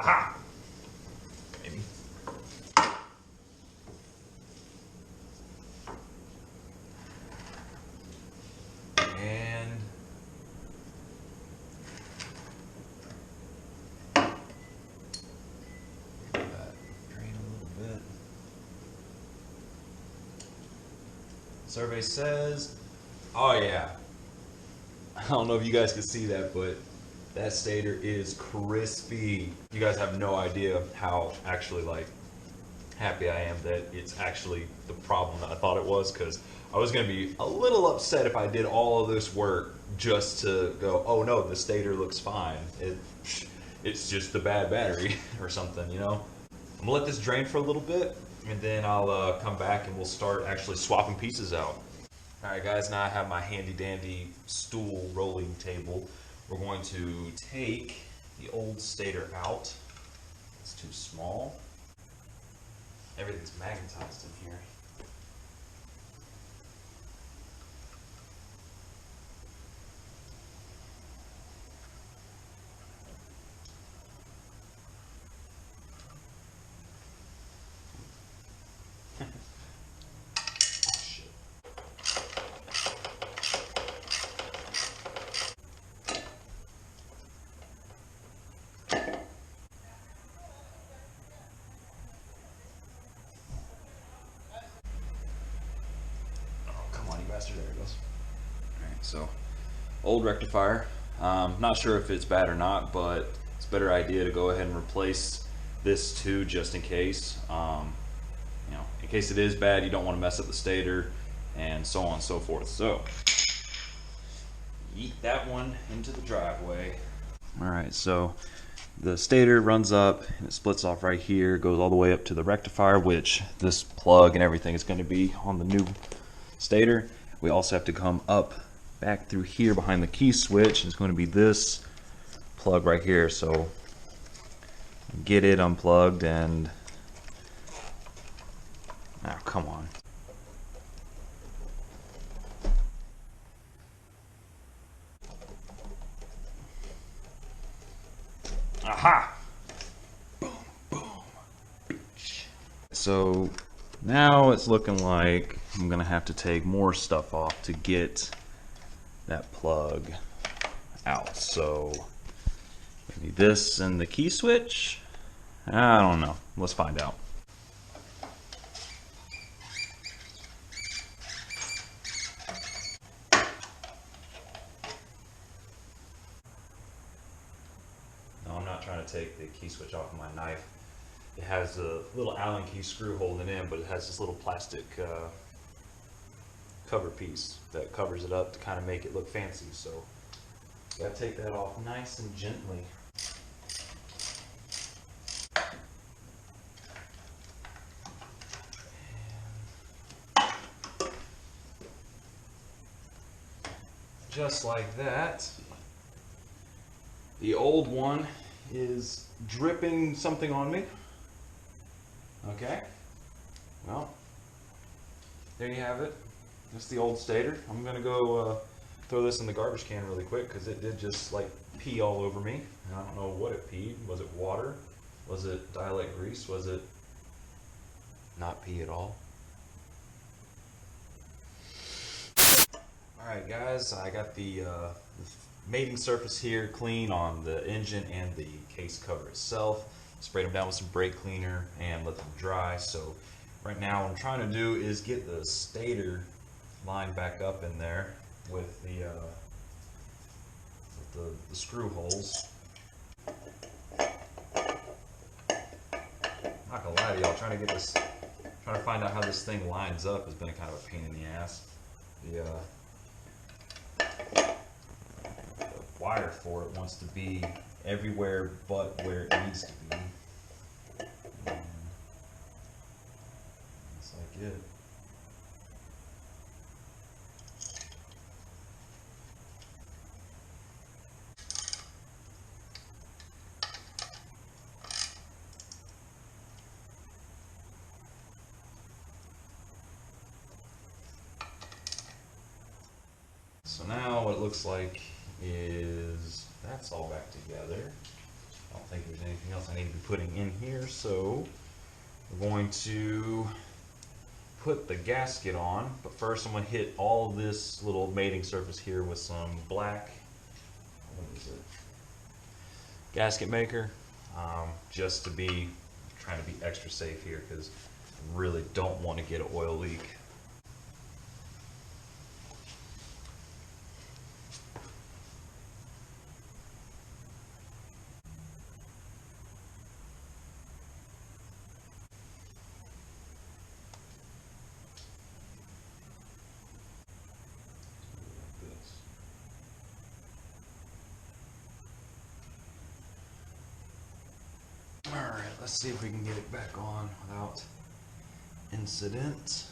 Haha! Maybe. And drain a little bit. Survey says, oh yeah. I don't know if you guys can see that, but that stator is crispy. You guys have no idea how actually like happy I am that it's actually the problem that I thought it was, because I was going to be a little upset if I did all of this work just to go, oh no, the stator looks fine. It's just the bad battery or something, you know? I'm gonna let this drain for a little bit, and then I'll come back and we'll start actually swapping pieces out. All right, guys, now I have my handy dandy stool rolling table. We're going to take the old stator out. It's too small. Everything's magnetized in here. There it goes. Alright, so old rectifier. Not sure if it's bad or not, but it's a better idea to go ahead and replace this too, just in case. You know, in case it is bad, you don't want to mess up the stator, and so on and so forth. So, yeet that one into the driveway. Alright, so the stator runs up and it splits off right here, goes all the way up to the rectifier, which this plug and everything is going to be on the new stator. We also have to come up back through here behind the key switch. It's going to be this plug right here. So get it unplugged and, oh, come on. Aha! Boom, boom. So now it's looking like I'm gonna have to take more stuff off to get that plug out. So maybe this and the key switch? I don't know. Let's find out. No, I'm not trying to take the key switch off of my knife. It has a little Allen key screw holding it in, but it has this little plastic cover piece that covers it up to kind of make it look fancy. So gotta take that off nice and gently. And just like that. The old one is dripping something on me. Okay, well, there you have it. That's the old stator. I'm gonna go throw this in the garbage can really quick, because it did just like pee all over me. And I don't know what it peed. Was it water? Was it dialect grease? Was it not pee at all? Alright guys, I got the mating surface here clean on the engine and the case cover itself. Sprayed them down with some brake cleaner and let them dry. So right now what I'm trying to do is get the stator lined back up in there with the screw holes. Not gonna lie to y'all, trying to find out how this thing lines up has been kind of a pain in the ass. The wire for it wants to be everywhere but where it needs to be. And that's like it. So now what it looks like is that's all back together. I don't think there's anything else I need to be putting in here, so we're going to put the gasket on, but first I'm going to hit all this little mating surface here with some black, what is it, gasket maker, just to be, trying to be extra safe here because I really don't want to get an oil leak. Alright, let's see if we can get it back on without incident.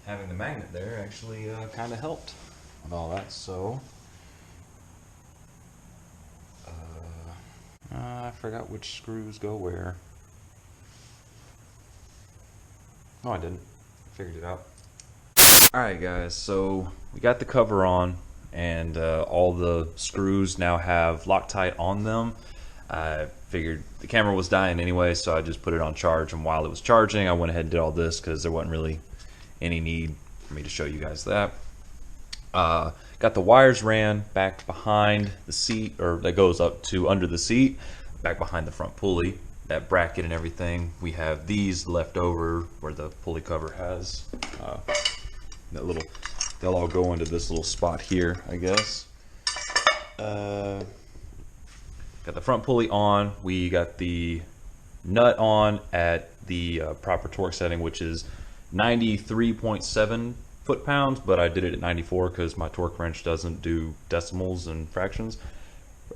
Having the magnet there actually kind of helped with all that, so I forgot which screws go where. No, I didn't. I figured it out. Alright guys, so we got the cover on and all the screws now have Loctite on them. I figured the camera was dying anyway, so I just put it on charge, and while it was charging I went ahead and did all this because there wasn't really any need for me to show you guys that. Got the wires ran back behind the seat, or that goes up to under the seat, back behind the front pulley. That bracket and everything, we have these left over where the pulley cover has that little, they'll all go into this little spot here, I guess. Got the front pulley on, we got the nut on at the proper torque setting, which is 93.7 foot-pounds, but I did it at 94 because my torque wrench doesn't do decimals and fractions.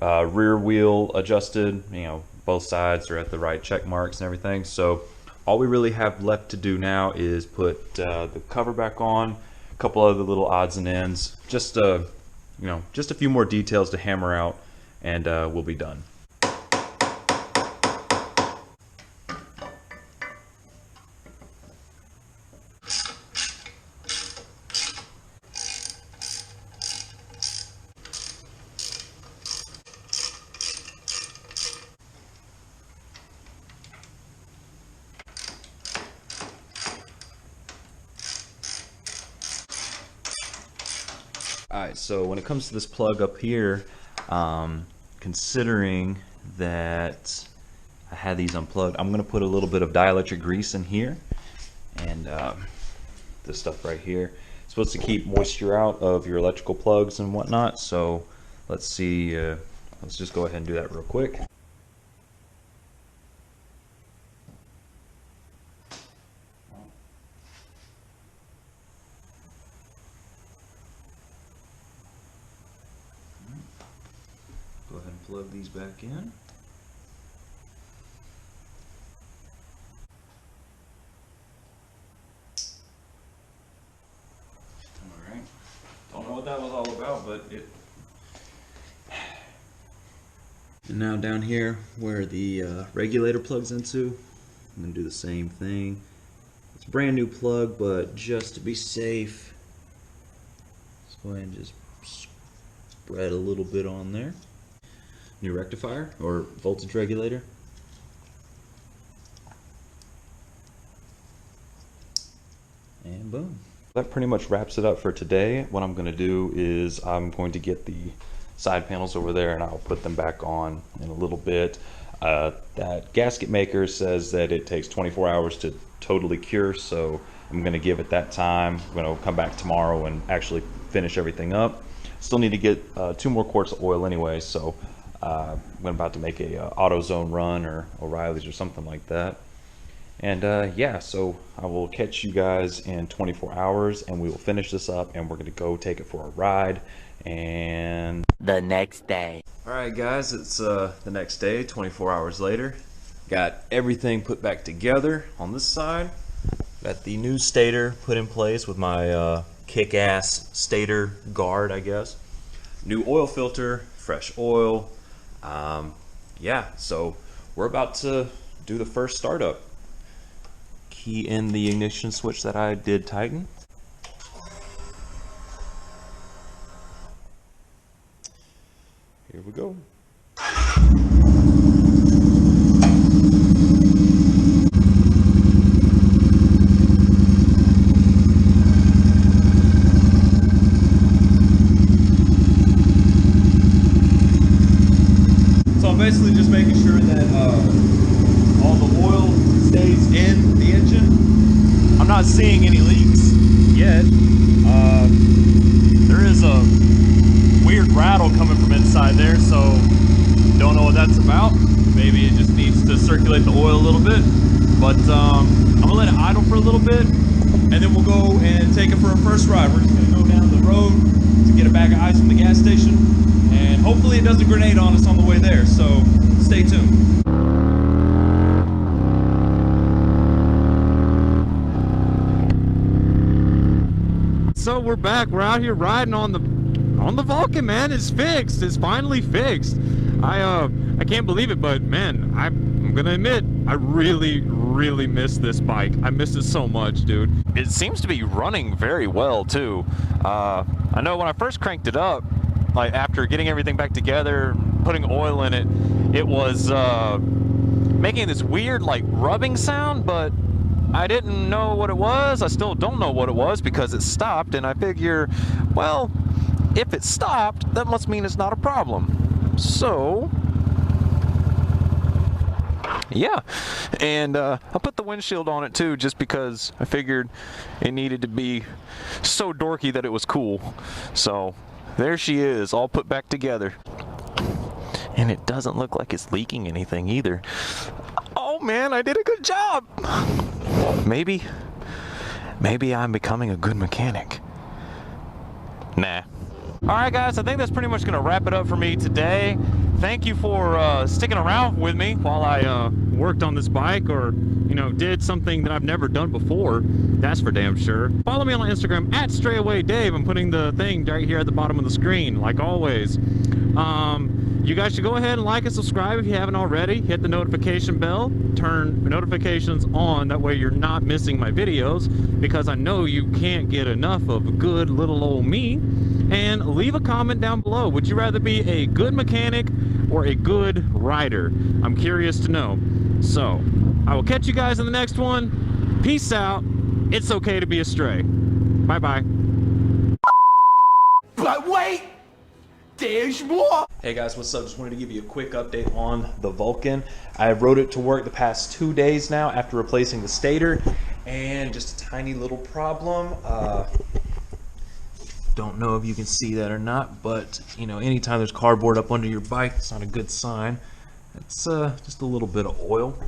Rear wheel adjusted, you know, both sides are at the right check marks and everything. So all we really have left to do now is put the cover back on, a couple other little odds and ends, just you know, just a few more details to hammer out, and we'll be done. Alright, so when it comes to this plug up here, considering that I had these unplugged, I'm going to put a little bit of dielectric grease in here, and this stuff right here. It's supposed to keep moisture out of your electrical plugs and whatnot, so let's see, let's just go ahead and do that real quick. Go ahead and plug these back in. Alright. Don't know what that was all about, but it... And now down here where the regulator plugs into, I'm going to do the same thing. It's a brand new plug, but just to be safe, let's go ahead and just spread a little bit on there. New rectifier or voltage regulator. And boom. That pretty much wraps it up for today. What I'm going to do is I'm going to get the side panels over there and I'll put them back on in a little bit. That gasket maker says that it takes 24 hours to totally cure, so I'm going to give it that time. I'm going to come back tomorrow and actually finish everything up. Still need to get 2 more quarts of oil anyway, so I'm about to make a AutoZone run or O'Reilly's or something like that. And yeah, so I will catch you guys in 24 hours and we will finish this up and we're going to go take it for a ride. And the next day. Alright guys, it's the next day, 24 hours later. Got everything put back together on this side. Got the new stator put in place with my kick-ass stator guard, I guess. New oil filter, fresh oil. Yeah, so we're about to do the first startup. key in the ignition switch that I did tighten. Here we go. So I'm basically just making sure that all the oil stays in the engine. I'm not seeing any leaks yet. There is a weird rattle coming from inside there, so don't know what that's about. Maybe it just needs to circulate the oil a little bit. But I'm gonna let it idle for a little bit, and then we'll go and take it for a first ride. We're just gonna go down the road to get a bag of ice from the gas station, and hopefully it doesn't grenade on us on the way there, so stay tuned. So we're back. We're out here riding on the Vulcan, man. It's fixed. It's finally fixed. I can't believe it, but man, I'm gonna admit I really miss this bike. I miss it so much, dude. It seems to be running very well too. I know when I first cranked it up, like after getting everything back together, putting oil in it, it was making this weird like rubbing sound, but I didn't know what it was. I still don't know what it was because it stopped, and I figure, well, if it stopped, that must mean it's not a problem. So, yeah. And I put the windshield on it too, just because I figured it needed to be so dorky that it was cool. So, there she is, all put back together. And it doesn't look like it's leaking anything either. Oh man, I did a good job! Maybe I'm becoming a good mechanic. Nah. Alright guys, I think that's pretty much going to wrap it up for me today. Thank you for sticking around with me while I worked on this bike, or, you know, did something that I've never done before. That's for damn sure. Follow me on Instagram at StrayAwayDave. I'm putting the thing right here at the bottom of the screen, like always. You guys should go ahead and like and subscribe if you haven't already. Hit the notification bell, turn notifications on, that way you're not missing my videos, because I know you can't get enough of good little old me. And leave a comment down below. Would you rather be a good mechanic or a good rider? I'm curious to know. So, I will catch you guys in the next one. Peace out. It's okay to be a stray. Bye-bye. But wait! There's more! Hey guys, what's up? Just wanted to give you a quick update on the Vulcan. I rode it to work the past 2 days now after replacing the stator, and just a tiny little problem. Don't know if you can see that or not, but you know, anytime there's cardboard up under your bike, it's not a good sign. It's just a little bit of oil.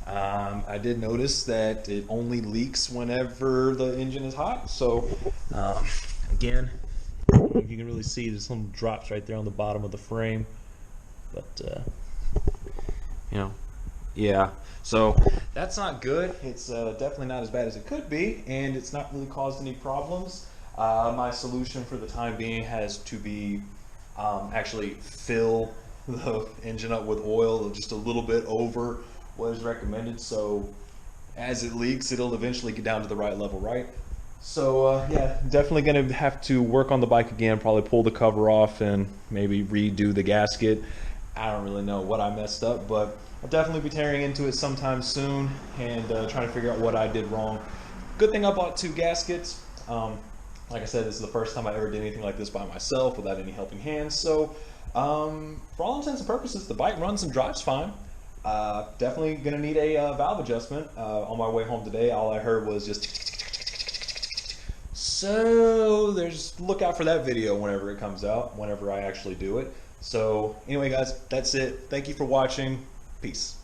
I did notice that it only leaks whenever the engine is hot. So again, I don't know if you can really see, there's some drops right there on the bottom of the frame, but you know, yeah, so that's not good. It's definitely not as bad as it could be, and it's not really caused any problems. My solution for the time being has to be actually fill the engine up with oil just a little bit over what is recommended, so as it leaks it'll eventually get down to the right level, right? So yeah, definitely gonna have to work on the bike again, probably pull the cover off and maybe redo the gasket. I don't really know what I messed up, but I'll definitely be tearing into it sometime soon and trying to figure out what I did wrong. Good thing I bought 2 gaskets. Like I said, this is the first time I ever did anything like this by myself without any helping hands. So for all intents and purposes, the bike runs and drives fine. Definitely gonna need a valve adjustment. On my way home today, all I heard was just so look out for that video whenever it comes out, whenever I actually do it. So anyway guys, that's it. Thank you for watching. Peace.